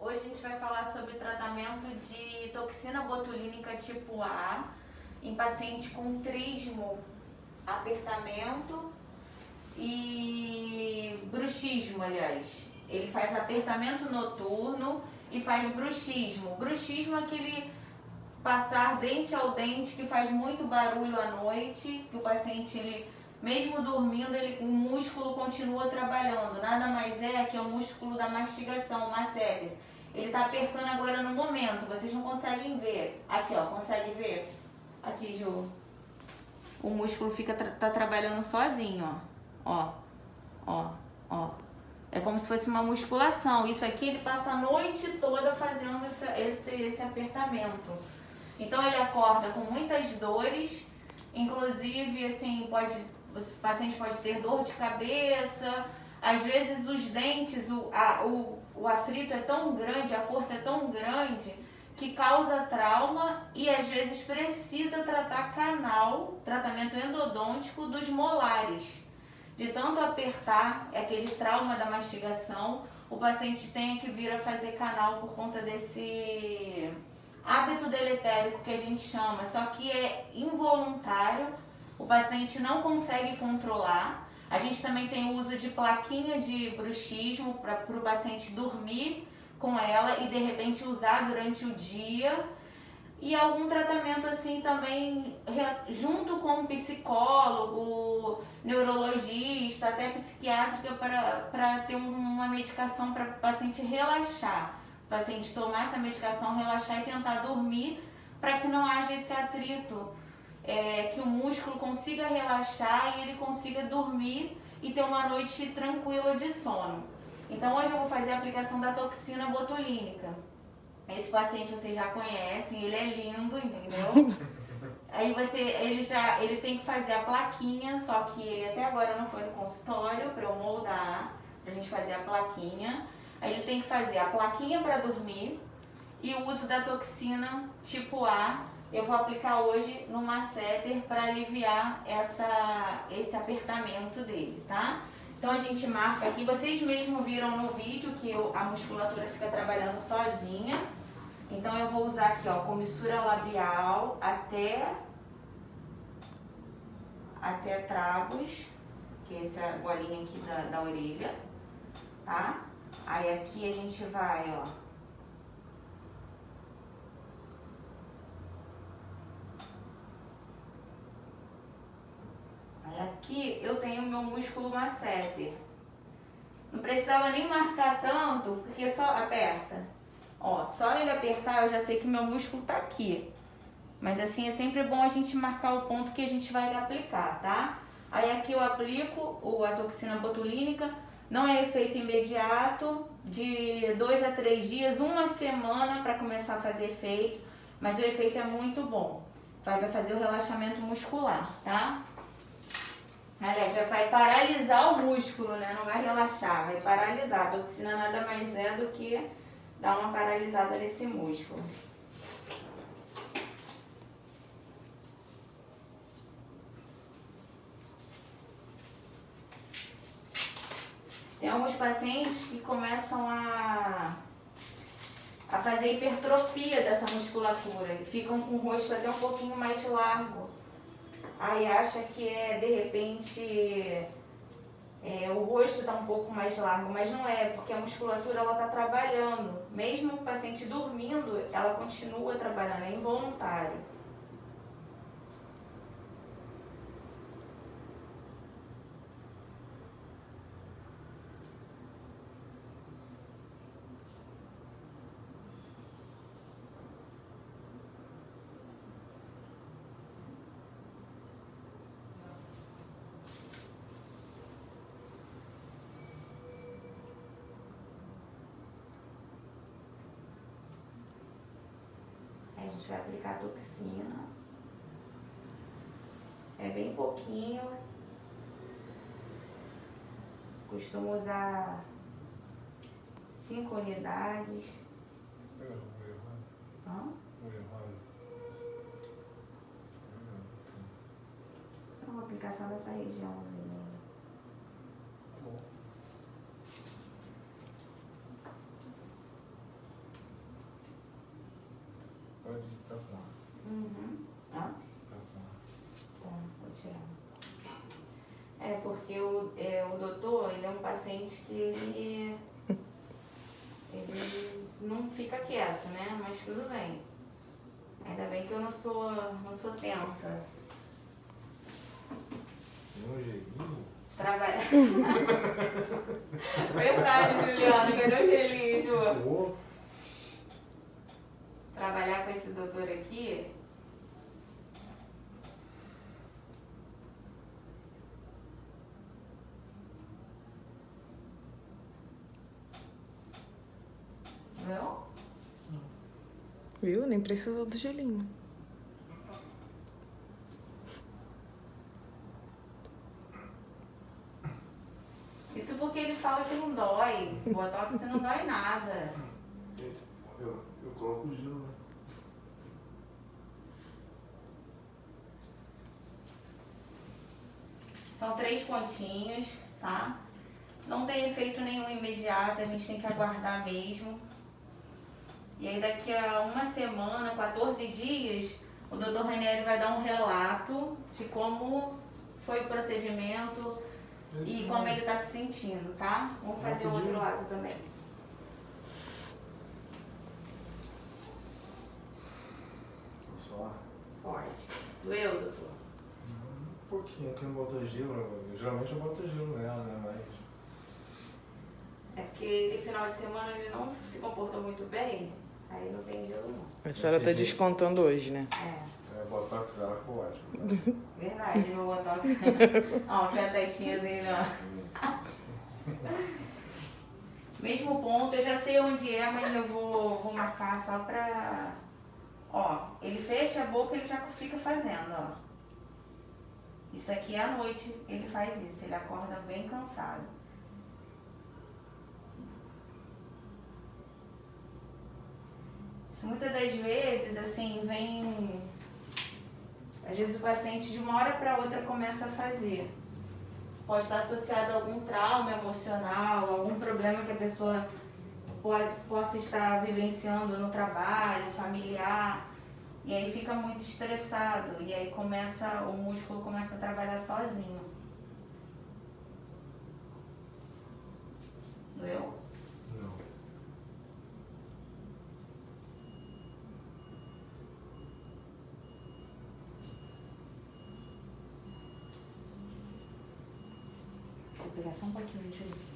Hoje a gente vai falar sobre tratamento de toxina botulínica tipo A em paciente com trismo, apertamento e bruxismo, aliás. Ele faz apertamento noturno e faz bruxismo. Bruxismo é aquele passar dente ao dente que faz muito barulho à noite, que o paciente, ele, mesmo dormindo, o músculo continua trabalhando. Nada mais é que o músculo da mastigação, o masseter. Ele está apertando agora no momento, vocês não conseguem ver. Aqui, ó, consegue ver? Aqui, Ju. O músculo tá trabalhando sozinho, ó. Ó. É como se fosse uma musculação. Isso aqui ele passa a noite toda fazendo esse apertamento. Então ele acorda com muitas dores, inclusive assim, o paciente pode ter dor de cabeça, às vezes os dentes, o atrito é tão grande, a força é tão grande que causa trauma e às vezes precisa tratar tratamento endodôntico dos molares. De tanto apertar, aquele trauma da mastigação, o paciente tem que vir a fazer canal por conta desse hábito deletérico que a gente chama, só que é involuntário, o paciente não consegue controlar. A gente também tem o uso de plaquinha de bruxismo para o paciente dormir com ela e de repente usar durante o dia. E algum tratamento assim também junto com o psicólogo, neurologista, até psiquiátrica para ter uma medicação para o paciente relaxar. O paciente tomar essa medicação, relaxar e tentar dormir para que não haja esse atrito, que o músculo consiga relaxar e ele consiga dormir e ter uma noite tranquila de sono. Então hoje eu vou fazer a aplicação da toxina botulínica. Esse paciente vocês já conhecem, ele é lindo, entendeu? Aí ele tem que fazer a plaquinha, só que ele até agora não foi no consultório para eu moldar, pra gente fazer a plaquinha. Aí ele tem que fazer a plaquinha para dormir e o uso da toxina tipo A. Eu vou aplicar hoje no masseter para aliviar esse apertamento dele, tá? Então a gente marca aqui, vocês mesmos viram no vídeo que a musculatura fica trabalhando sozinha. Então eu vou usar aqui, ó, comissura labial até tragos, que é essa golinha aqui da orelha, tá? Aí aqui a gente vai, ó, aqui eu tenho o meu músculo masseter. Não precisava nem marcar tanto, porque só aperta. Ó, só ele apertar eu já sei que meu músculo tá aqui. Mas assim, é sempre bom a gente marcar o ponto que a gente vai aplicar, tá? Aí aqui eu aplico a toxina botulínica. Não é efeito imediato, de 2 a 3 dias, uma semana para começar a fazer efeito. Mas o efeito é muito bom. Vai fazer o relaxamento muscular, tá? Aliás, vai paralisar o músculo, né? Não vai relaxar, vai paralisar. A toxina nada mais é do que dar uma paralisada nesse músculo. Tem alguns pacientes que começam a fazer hipertrofia dessa musculatura e ficam com o rosto até um pouquinho mais largo. Aí acha que de repente, o rosto está um pouco mais largo, mas não é, porque a musculatura ela está trabalhando. Mesmo o paciente dormindo, ela continua trabalhando, é involuntário. A gente vai aplicar a toxina. É bem pouquinho. Costumo usar 5 unidades. É uma aplicação dessa regiãozinha. Pode estar com ar. Tá? Tá com ar. Tá, vou tirar. Porque o doutor, ele é um paciente que ele não fica quieto, né? Mas tudo bem. Ainda bem que eu não sou tensa. Um gelinho? Trabalhar. Verdade, Juliana, cadê o gelinho, Ju? Oh. Trabalhar com esse doutor aqui. Viu? Viu? Nem precisou do gelinho. Isso porque ele fala que não dói. Botox não dói nada. Eu coloco o gelo, né? São 3 pontinhos, tá? Não tem efeito nenhum imediato, a gente tem que aguardar mesmo. E aí daqui a uma semana, 14 dias, o Dr. Ranieri vai dar um relato de como foi o procedimento e como ele está se sentindo, tá? Vamos fazer o outro lado também. Só Pode. Doeu, doutor? um pouquinho, que não botou gelo. Geralmente eu boto gelo nela, né? Mas... É porque no final de semana ele não se comportou muito bem, aí não tem gelo não. A senhora tá descontando hoje, né? Botox ela ficou ótimo. Verdade, meu botox. Ó, que a testinha dele, ó. Mesmo ponto, eu já sei onde é, mas eu vou marcar só pra... Ó, ele fecha a boca, ele já fica fazendo, ó. Isso aqui à noite ele faz isso, ele acorda bem cansado. Isso muitas das vezes, assim, vem... Às vezes o paciente de uma hora para outra começa a fazer. Pode estar associado a algum trauma emocional, algum problema que a pessoa possa estar vivenciando no trabalho, familiar. E aí fica muito estressado. E aí o músculo começa a trabalhar sozinho. Doeu? Não. Deixa eu pegar só um pouquinho de jeito.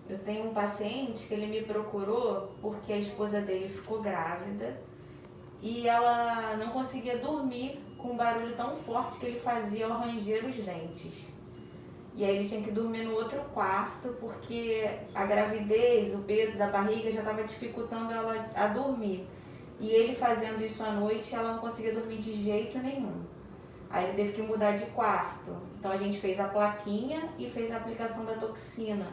Eu tenho um paciente que ele me procurou porque a esposa dele ficou grávida e ela não conseguia dormir com um barulho tão forte que ele fazia ao ranger os dentes. E aí ele tinha que dormir no outro quarto porque a gravidez, o peso da barriga já estava dificultando ela a dormir. E ele fazendo isso à noite, ela não conseguia dormir de jeito nenhum. Aí ele teve que mudar de quarto. Então a gente fez a plaquinha e fez a aplicação da toxina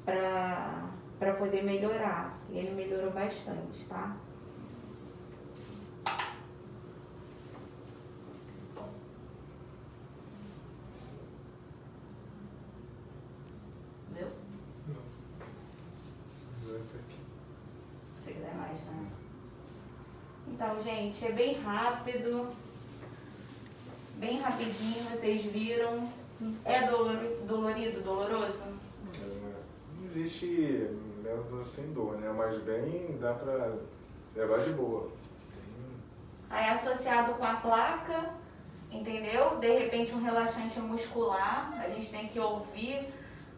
para poder melhorar. E ele melhorou bastante, tá? Viu? Não. Esse aqui. Se quiser mais, né? Então, gente, é bem rápido. Bem rapidinho, vocês viram. É dolorido, doloroso? Não existe método sem dor, né? Mas bem dá pra levar de boa. Aí associado com a placa, entendeu? De repente um relaxante muscular, a gente tem que ouvir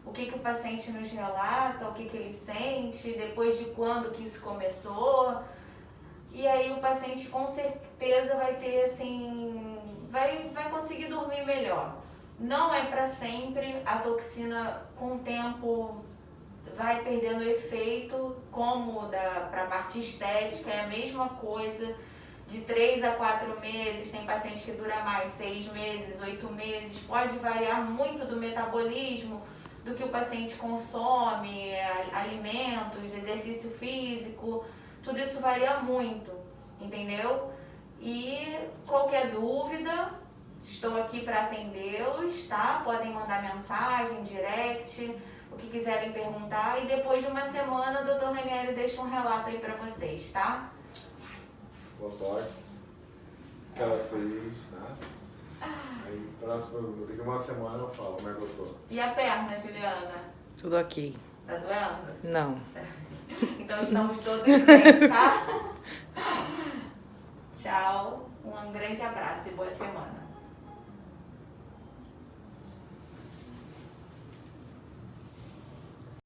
o que o paciente nos relata, o que ele sente, depois de quando que isso começou. E aí o paciente com certeza vai ter assim, vai conseguir dormir melhor. Não é para sempre, a toxina com o tempo vai perdendo efeito, como para a parte estética, é a mesma coisa, de 3 a 4 meses, tem paciente que dura mais, 6 meses, 8 meses, pode variar muito do metabolismo, do que o paciente consome, alimentos, exercício físico, tudo isso varia muito, entendeu? E qualquer dúvida, Estou aqui para atendê-los, tá? Podem mandar mensagem, direct, o que quiserem perguntar. E depois de uma semana, o Dr. Ranieri deixa um relato aí para vocês, tá? Botox, que ela fez, tá? Aí, próximo, daqui uma semana eu falo como é que eu tô. E a perna, Juliana? Tudo ok. Tá doendo? Não. Então estamos todos bem, tá? Tchau, um grande abraço e boa semana.